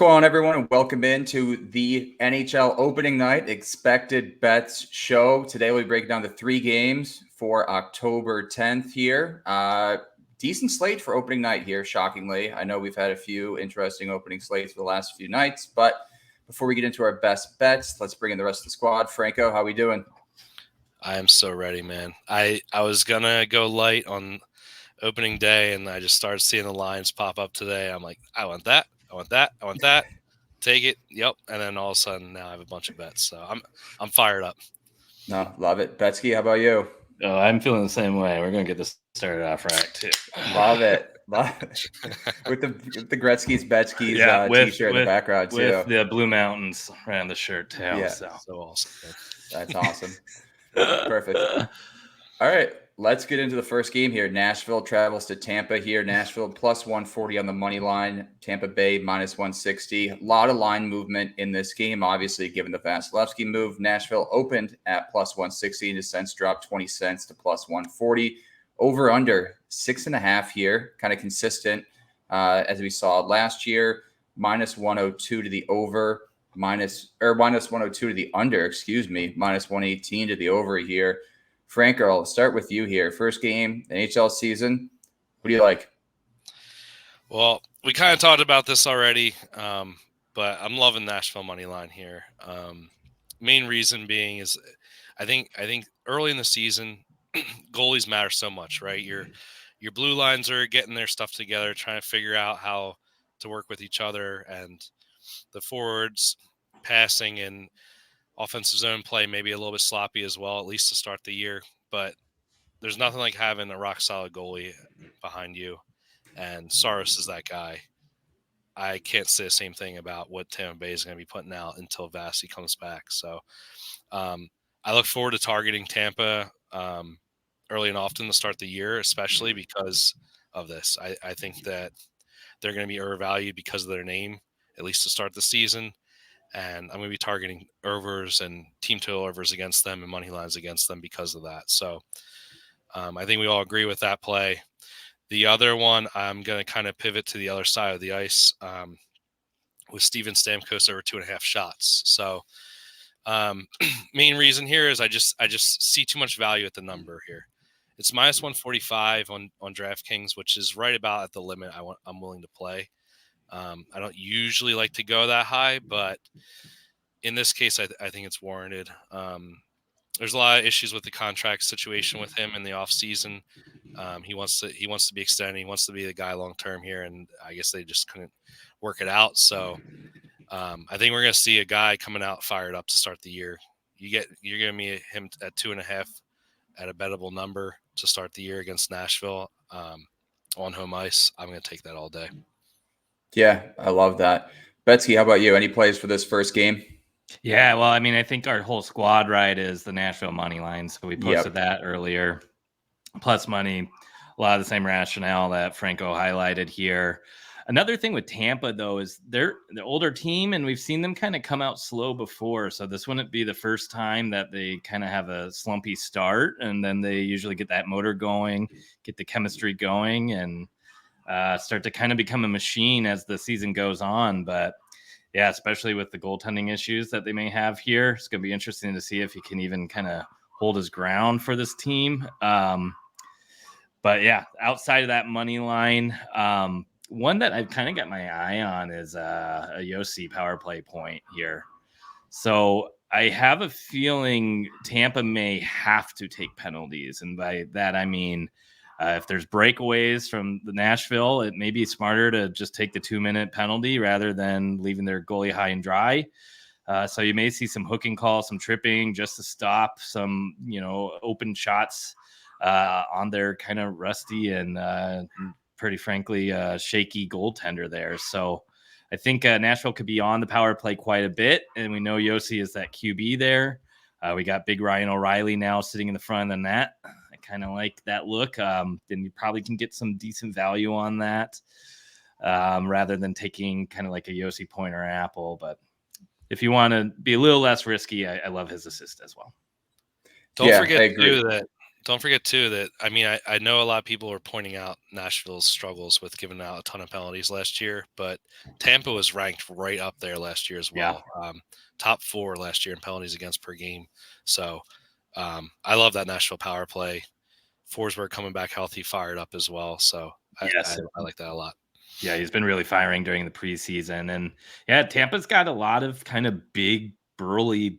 going on, everyone, and welcome into the NHL opening night expected bets show. Today we'll be breaking down the 3 games for October 10th here. Decent slate for opening night here, shockingly. I know we've had a few interesting opening slates for the last few nights, but before we get into our best bets, let's bring in the rest of the squad. Franco, how we doing? I am so ready, man. I was going to go light on opening day, and I just started seeing the lines pop up today. I'm like, I want that. I want that. I want that. Take it. Yep. And then all of a sudden now I have a bunch of bets. So I'm fired up. No, love it. Betzky, how about you? Oh, I'm feeling the same way. We're going to get this started off right, too. Love it. With the Gretzky's Betzky's t-shirt in the background, too. With the Blue Mountains right on the shirt, too. Yeah. So awesome. That's awesome. Perfect. All right. Let's get into the first game here. Nashville travels to Tampa here. Nashville plus 140 on the money line. Tampa Bay minus 160. A lot of line movement in this game, obviously, given the Vasilevsky move. Nashville opened at plus 160 and has since dropped 20 cents to plus 140. Over under 6.5 here, kind of consistent as we saw last year. Minus 102 to the over, minus 102 to the under, minus 118 to the over here. Franco, I'll start with you here. First game, NHL season. What do you like? Well, we kind of talked about this already, but I'm loving Nashville money line here. Main reason being is I think early in the season, goalies matter so much, right? Your blue lines are getting their stuff together, trying to figure out how to work with each other, and the forwards passing and offensive zone play maybe a little bit sloppy as well, at least to start the year. But there's nothing like having a rock-solid goalie behind you, and Saros is that guy. I can't say the same thing about what Tampa Bay is going to be putting out until Vasi comes back. So I look forward to targeting Tampa early and often to start the year, especially because of this. I think that they're going to be overvalued because of their name, at least to start the season. And I'm going to be targeting overs and team total overs against them and money lines against them because of that. So I think we all agree with that play. The other one, I'm going to kind of pivot to the other side of the ice with Steven Stamkos over 2.5 shots. So main reason here is I just see too much value at the number here. It's minus 145 on DraftKings, which is right about at the limit I'm willing to play. I don't usually like to go that high, but in this case, I think it's warranted. There's a lot of issues with the contract situation with him in the off season. He wants to be extended. He wants to be the guy long term here, and I guess they just couldn't work it out. So I think we're going to see a guy coming out fired up to start the year. You're going to meet him at 2.5 at a bettable number to start the year against Nashville on home ice. I'm going to take that all day. Yeah, I love that. Betzky, how about you? Any plays for this first game? Yeah, well, I mean, I think our whole squad right is the Nashville money line. So we posted that earlier. Plus money, a lot of the same rationale that Franco highlighted here. Another thing with Tampa, though, is they're the older team, and we've seen them kind of come out slow before. So this wouldn't be the first time that they kind of have a slumpy start, and then they usually get that motor going, get the chemistry going, and start to kind of become a machine as the season goes on. But yeah, especially with the goaltending issues that they may have here, it's going to be interesting to see if he can even kind of hold his ground for this team. But yeah, outside of that money line, one that I've kind of got my eye on is a Yossi power play point here. So I have a feeling Tampa may have to take penalties. And by that, I mean, if there's breakaways from the Nashville, it may be smarter to just take the 2-minute penalty rather than leaving their goalie high and dry. So you may see some hooking calls, some tripping just to stop some, open shots on their kind of rusty and pretty frankly shaky goaltender there. So I think Nashville could be on the power play quite a bit. And we know Yossi is that QB there. We got big Ryan O'Reilly now sitting in the front of the net. I kind of like that look. Then you probably can get some decent value on that rather than taking kind of like a Yossi point or apple. But if you want to be a little less risky, I love his assist as well. Don't forget too that Don't forget too that I know a lot of people are pointing out Nashville's struggles with giving out a ton of penalties last year, but Tampa was ranked right up there last year as well. Top 4 last year in penalties against per game. So I love that Nashville power play. Forsberg coming back healthy, fired up as well. So I like that a lot. Yeah, he's been really firing during the preseason. And yeah, Tampa's got a lot of kind of big, burly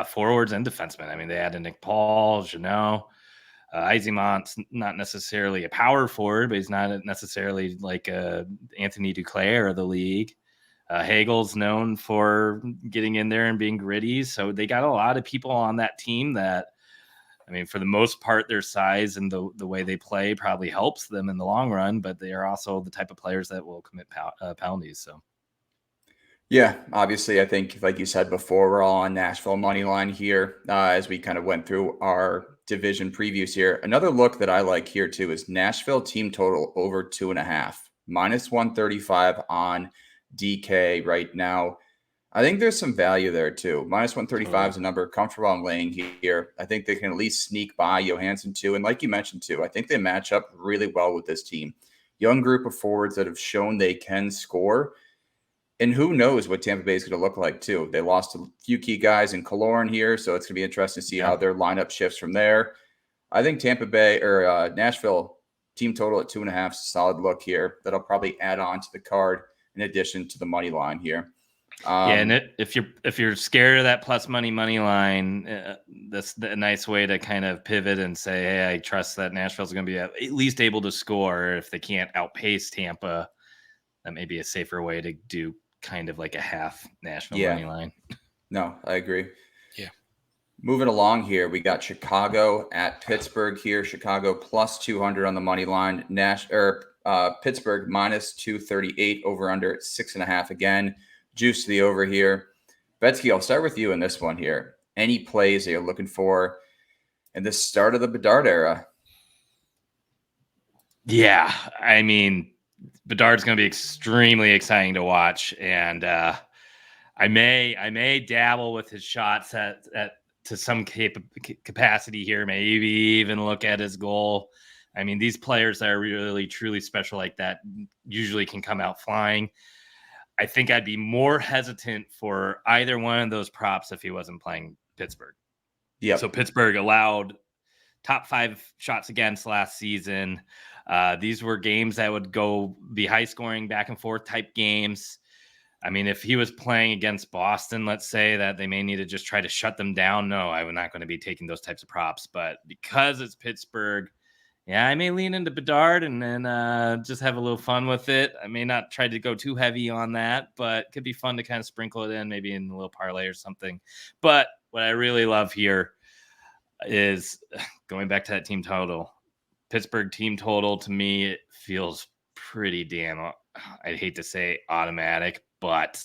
forwards and defensemen. I mean, they added Nick Paul, Jeannot, Yzerman's not necessarily a power forward, but he's not necessarily like Anthony Duclair of the league. Hagel's known for getting in there and being gritty. So they got a lot of people on that team that, I mean, for the most part, their size and the way they play probably helps them in the long run, but they are also the type of players that will commit penalties. So. Yeah, obviously, I think, like you said before, we're all on Nashville money line here as we kind of went through our division previews here. Another look that I like here too is Nashville team total over 2.5, -135 on DK right now. I think there's some value there too. -135 is a number comfortable on laying here. I think they can at least sneak by Johansson too. And like you mentioned too, I think they match up really well with this team. Young group of forwards that have shown they can score. And who knows what Tampa Bay is going to look like, too. They lost a few key guys in Killorn here, so it's going to be interesting to see how their lineup shifts from there. I think Tampa Bay or Nashville team total at 2.5 is a solid look here. That'll probably add on to the card in addition to the money line here. And if you're scared of that plus money line, that's a nice way to kind of pivot and say, hey, I trust that Nashville's going to be at least able to score. If they can't outpace Tampa, that may be a safer way to do kind of like a half Nashville money line. No, I agree. Yeah. Moving along here, we got Chicago at Pittsburgh here. Chicago +200 on the money line. Pittsburgh -238 over under at 6.5 again. Juice to the over here. Betzky, I'll start with you in this one here. Any plays that you're looking for in the start of the Bedard era? Yeah, I mean, Bedard's going to be extremely exciting to watch, and I may dabble with his shots at to some capacity here. Maybe even look at his goal. I mean, these players that are really truly special like that usually can come out flying. I think I'd be more hesitant for either one of those props if he wasn't playing Pittsburgh. Yeah. So Pittsburgh allowed top 5 shots against last season. These were games that would be high scoring, back and forth type games. I mean, if he was playing against Boston, let's say that they may need to just try to shut them down. No, I'm not going to be taking those types of props. But because it's Pittsburgh, yeah, I may lean into Bedard and then just have a little fun with it. I may not try to go too heavy on that, but it could be fun to kind of sprinkle it in, maybe in a little parlay or something. But what I really love here is going back to that team total. Pittsburgh team total, to me, it feels pretty damn, I'd hate to say automatic, but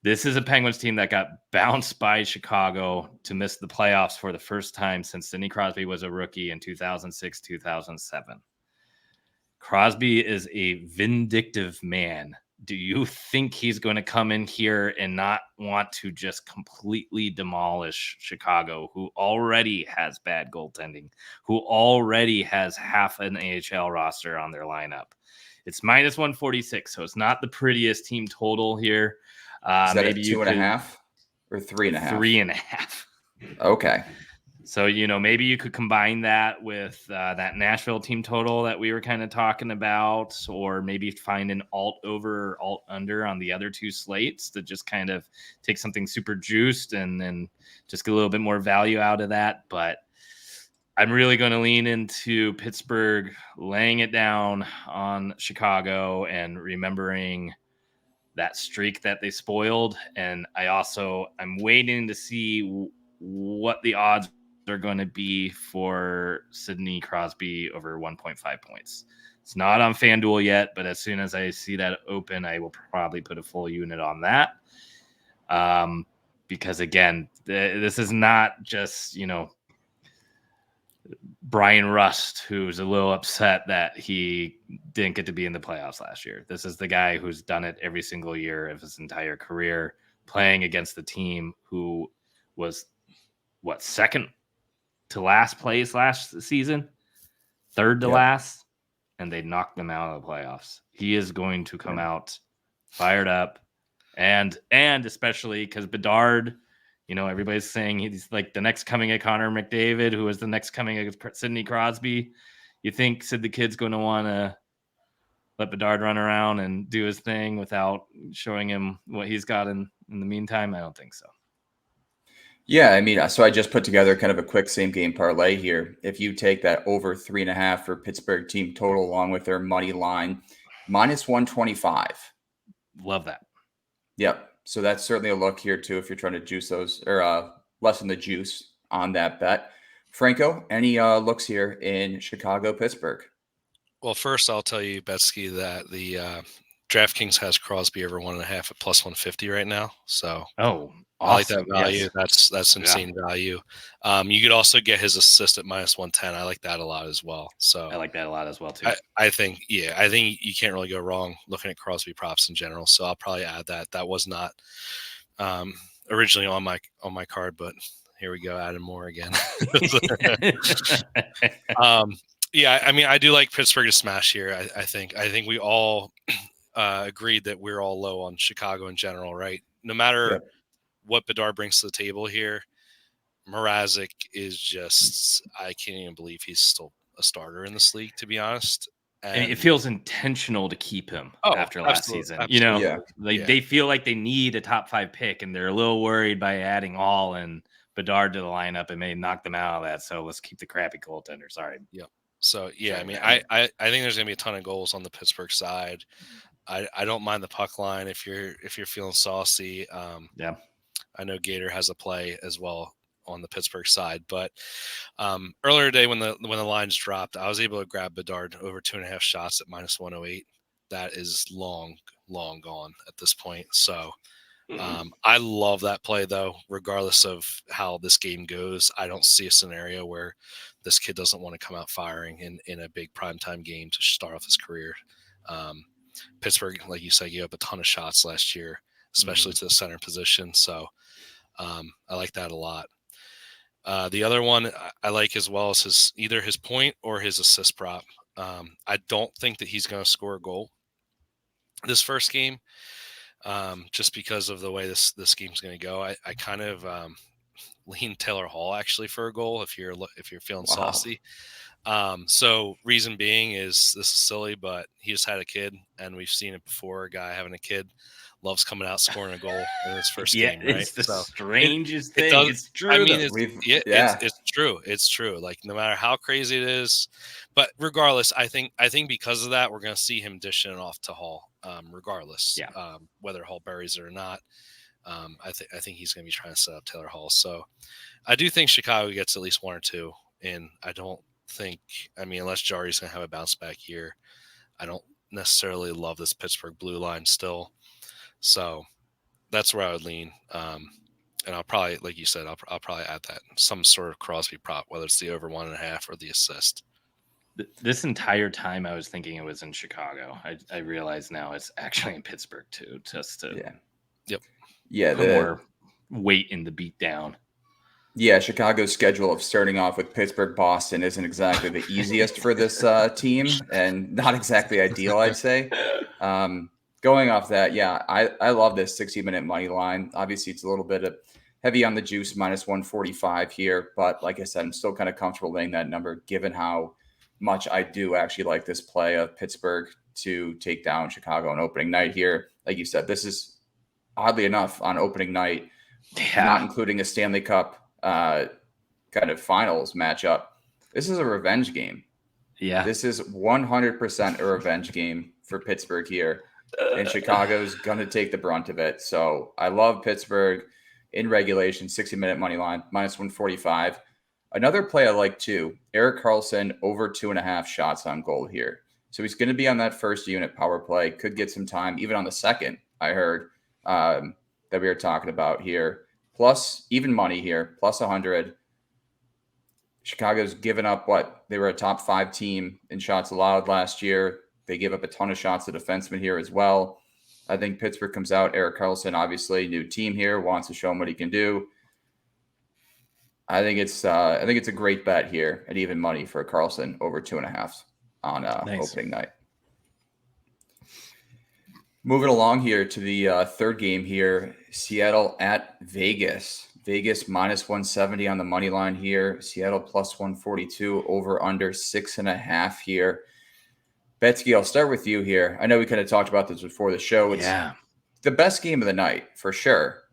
this is a Penguins team that got bounced by Chicago to miss the playoffs for the first time since Sidney Crosby was a rookie in 2006, 2007. Crosby is a vindictive man. Do you think he's going to come in here and not want to just completely demolish Chicago, who already has bad goaltending, who already has half an AHL roster on their lineup? It's -146, so it's not the prettiest team total here. Is that maybe 2.5 or 3.5? 3.5. Okay. So, maybe you could combine that with that Nashville team total that we were kind of talking about, or maybe find an alt over or alt under on the other 2 slates to just kind of take something super juiced and then just get a little bit more value out of that. But I'm really going to lean into Pittsburgh laying it down on Chicago and remembering that streak that they spoiled. And I'm waiting to see what the odds are going to be for Sidney Crosby over 1.5 points. It's not on FanDuel yet, but as soon as I see that open, I will probably put a full unit on that. Because again, this is not just, Brian Rust, who's a little upset that he didn't get to be in the playoffs last year. This is the guy who's done it every single year of his entire career, playing against the team who was second to last place last season, third to last, and they knocked them out of the playoffs. He is going to come out fired up, and especially because Bedard, everybody's saying he's like the next coming of Connor McDavid, who is the next coming of Sidney Crosby. You think Sid the Kid's going to want to let Bedard run around and do his thing without showing him what he's got in the meantime? I don't think so. Yeah, I mean, so I just put together kind of a quick same game parlay here. If you take that over 3.5 for Pittsburgh team total along with their money line, -125. Love that. Yep. So that's certainly a look here too if you're trying to juice those or lessen the juice on that bet. Franco, any looks here in Chicago, Pittsburgh? Well, first I'll tell you, Betzky, that the DraftKings has Crosby over 1.5 at +150 right now. So awesome. I like that value. Yes. That's insane value. You could also get his assist at -110. I like that a lot as well. So I like that a lot as well too. I think you can't really go wrong looking at Crosby props in general. So I'll probably add that. That was not originally on my card, but here we go, adding more again. Yeah, I mean, I do like Pittsburgh to smash here. I think we all agreed that we're all low on Chicago in general, right? No matter what Bedard brings to the table here, Mrazek is just, I can't even believe he's still a starter in this league, to be honest. And it feels intentional to keep him after last season. They feel like they need a top 5 pick, and they're a little worried by adding Hall and Bedard to the lineup. It may knock them out of that. So let's keep the crappy goaltender. Sorry. Yep. So I mean, I think there's gonna be a ton of goals on the Pittsburgh side. I don't mind the puck line if you're feeling saucy. I know Gator has a play as well on the Pittsburgh side, but earlier today when the lines dropped, I was able to grab Bedard over 2.5 shots at -108. That is long gone at this point. So I love that play though, regardless of how this game goes. I don't see a scenario where this kid doesn't want to come out firing in a big primetime game to start off his career. Pittsburgh, like you said, gave up a ton of shots last year, especially to the center position. So I like that a lot. The other one I like as well is either his point or his assist prop. I don't think that he's going to score a goal this first game, just because of the way this game's going to go. I kind of lean Taylor Hall actually for a goal if you're feeling saucy. So reason being is, this is silly, but he just had a kid, and we've seen it before. A guy having a kid loves coming out scoring a goal in his first game, right? It's the strangest thing. It's true. I mean, it's true. It's true. Like, no matter how crazy it is, but regardless, I think because of that, we're going to see him dishing it off to Hall, regardless, whether Hall buries it or not. I think he's going to be trying to set up Taylor Hall. So I do think Chicago gets at least 1 or 2, and I don't think, I mean, unless Jari's going to have a bounce back year, I don't necessarily love this Pittsburgh blue line still. So that's where I would lean. And I'll probably, like you said, I'll probably add that some sort of Crosby prop, whether it's the over 1.5 or the assist. This entire time I was thinking it was in Chicago. I realize now it's actually in Pittsburgh too, just to put more weight in the beat down. Yeah, Chicago's schedule of starting off with Pittsburgh, Boston isn't exactly the easiest for this team, and not exactly ideal, I'd say. Going off that, I love this 60-minute money line. Obviously, it's a little bit of heavy on the juice, -145 here. But like I said, I'm still kind of comfortable laying that number, given how much I do actually like this play of Pittsburgh to take down Chicago on opening night here. Like you said, this is, oddly enough, on opening night, not including a Stanley Cup kind of finals matchup. This is a revenge game. Yeah. This is 100% a revenge game for Pittsburgh here. And Chicago's going to take the brunt of it. So I love Pittsburgh in regulation, 60-minute money line, -145. Another play I like too, Erik Karlsson over 2.5 shots on goal here. So he's going to be on that first unit power play, could get some time, even on the second, I heard, that we were talking about here. Plus even money here, +100. Chicago's given up they were a top 5 team in shots allowed last year. They give up a ton of shots to defensemen here as well. I think Pittsburgh comes out. Erik Karlsson, obviously, new team here, wants to show him what he can do. I think it's a great bet here at even money for Carlson over 2.5 on opening night. Moving along here to the third game here, Seattle at Vegas. Vegas minus 170 on the money line here. Seattle plus 142, over under 6.5 here. Betzky, I'll start with you here. I know we kind of talked about this before the show. It's the best game of the night for sure.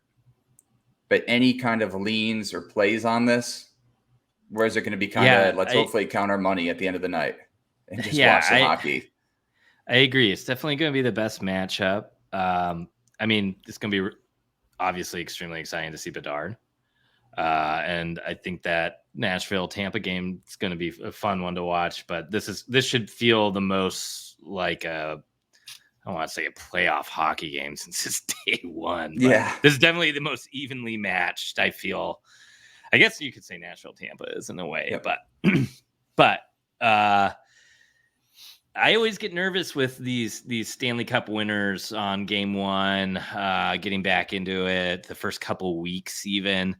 But any kind of leans or plays on this? Where is it going to be kind of, let's hopefully count our money at the end of the night and just watch some hockey? I agree. It's definitely going to be the best matchup. I mean, it's going to be obviously extremely exciting to see Bedard. And I think that Nashville Tampa game is going to be a fun one to watch, but this should feel the most like I don't want to say a playoff hockey game since it's day one. Yeah. This is definitely the most evenly matched, I feel. I guess you could say Nashville Tampa is in a way, but I always get nervous with these Stanley Cup winners on game one, getting back into it the first couple weeks even,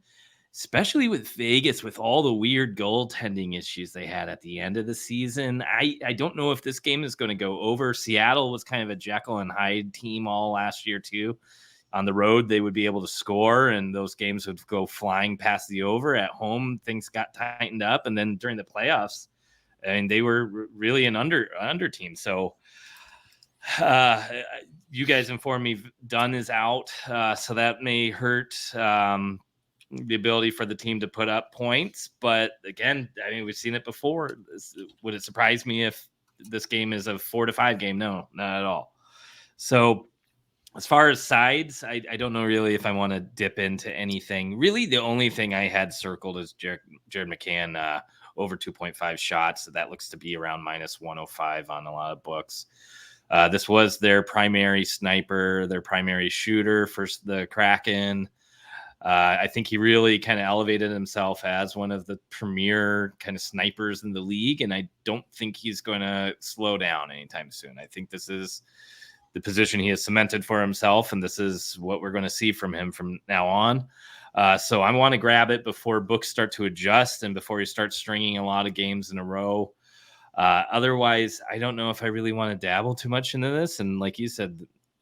especially with Vegas with all the weird goaltending issues they had at the end of the season. I don't know if this game is going to go over. Seattle was kind of a Jekyll and Hyde team all last year too. On the road, they would be able to score, and those games would go flying past the over. At home, things got tightened up, and then during the playoffs, and they were really an under team. So you guys informed me Dunn is out. So that may hurt the ability for the team to put up points. But again, I mean, we've seen it before. Would it surprise me if this game is a 4-5 game? No, not at all. So as far as sides, I don't know really if I want to dip into anything. Really, the only thing I had circled is Jared McCann over 2.5 shots. That looks to be around minus 105 on a lot of books. This was their primary sniper, their primary shooter for the Kraken. I think he really kind of elevated himself as one of the premier kind of snipers in the league, and I don't think he's going to slow down anytime soon. I think this is the position he has cemented for himself, and this is what we're going to see from him from now on. So I want to grab it before books start to adjust and before he starts stringing a lot of games in a row. Otherwise, I don't know if I really want to dabble too much into this. And like you said,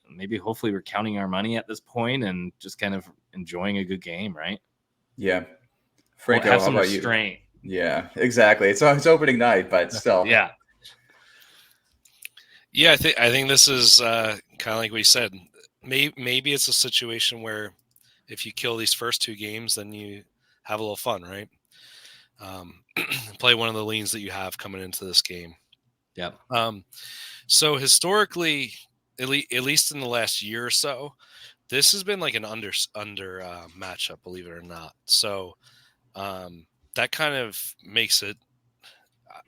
maybe hopefully we're counting our money at this point and just kind of enjoying a good game, right? Yeah. Franco, have some how about restraint. You? Yeah, exactly. It's opening night, but still. Yeah. Yeah, I think this is kind of like what you said. Maybe it's a situation where if you kill these first two games, then you have a little fun, right? Play one of the leans that you have coming into this game. Yeah. So historically, at least in the last year or so, this has been like an under matchup, believe it or not. So that kind of makes it.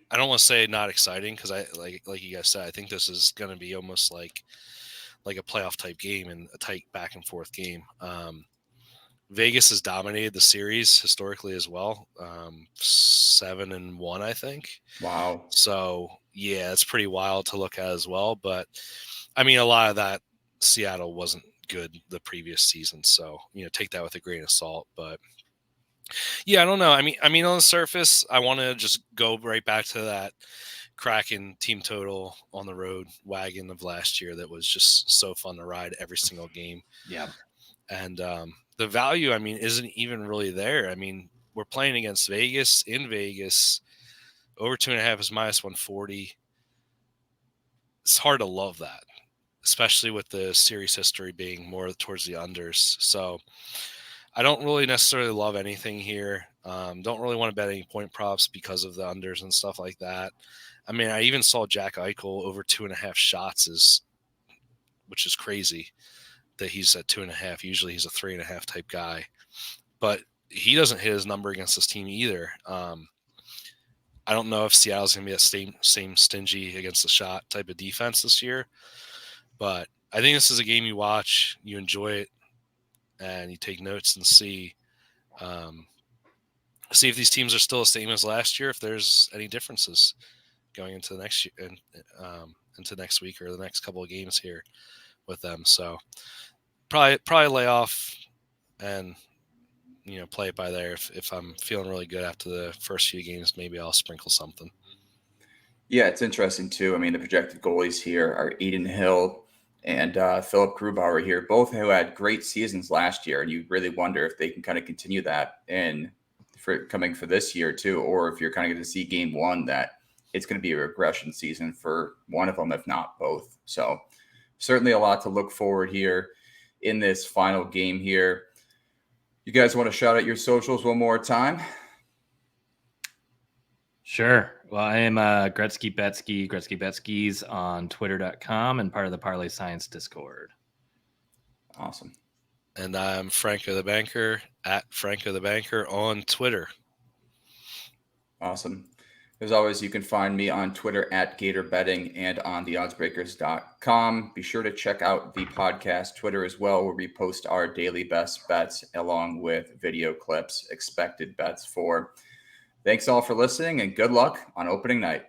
I don't want to say not exciting because I like you guys said, I think this is going to be almost like a playoff type game and a tight back and forth game. Vegas has dominated the series historically as well. 7-1, I think. Wow. So yeah, it's pretty wild to look at as well. But I mean, a lot of that Seattle wasn't good the previous season. So, take that with a grain of salt, but yeah, I don't know. I mean, on the surface, I want to just go right back to that Kraken team total on the road wagon of last year that was just so fun to ride every single game. Yeah. And the value, I mean, isn't even really there. I mean, we're playing against Vegas in Vegas. Over 2.5 is minus 140. It's hard to love that, especially with the series history being more towards the unders. So I don't really necessarily love anything here. Don't really want to bet any point props because of the unders and stuff like that. I mean, I even saw Jack Eichel over 2.5 shots, which is crazy that he's at 2.5. Usually he's a 3.5 type guy, but he doesn't hit his number against this team either. I don't know if Seattle's going to be that same stingy against the shot type of defense this year, but I think this is a game you watch, you enjoy it, and you take notes and see if these teams are still the same as last year, if there's any differences going into the next year into next week or the next couple of games here with them. So probably lay off and play it by there. If I'm feeling really good after the first few games, maybe I'll sprinkle something. Yeah, it's interesting too. I mean, the projected goalies here are Eden Hill and Philip Grubauer here, both who had great seasons last year, and you really wonder if they can kind of continue that for this year too, or if you're kind of going to see game one that it's going to be a regression season for one of them, if not both. So certainly a lot to look forward here in this final game here. You guys want to shout out your socials one more time? Sure. Well, I am Gretzky Betzky's on twitter.com and part of the Parlay Science Discord. Awesome. And I'm Franco the Banker at Franco the Banker on Twitter. Awesome. As always, you can find me on Twitter at GatorBetting and on theoddsbreakers.com. Be sure to check out the podcast Twitter as well, where we post our daily best bets along with video clips, expected bets for. Thanks all for listening, and good luck on opening night.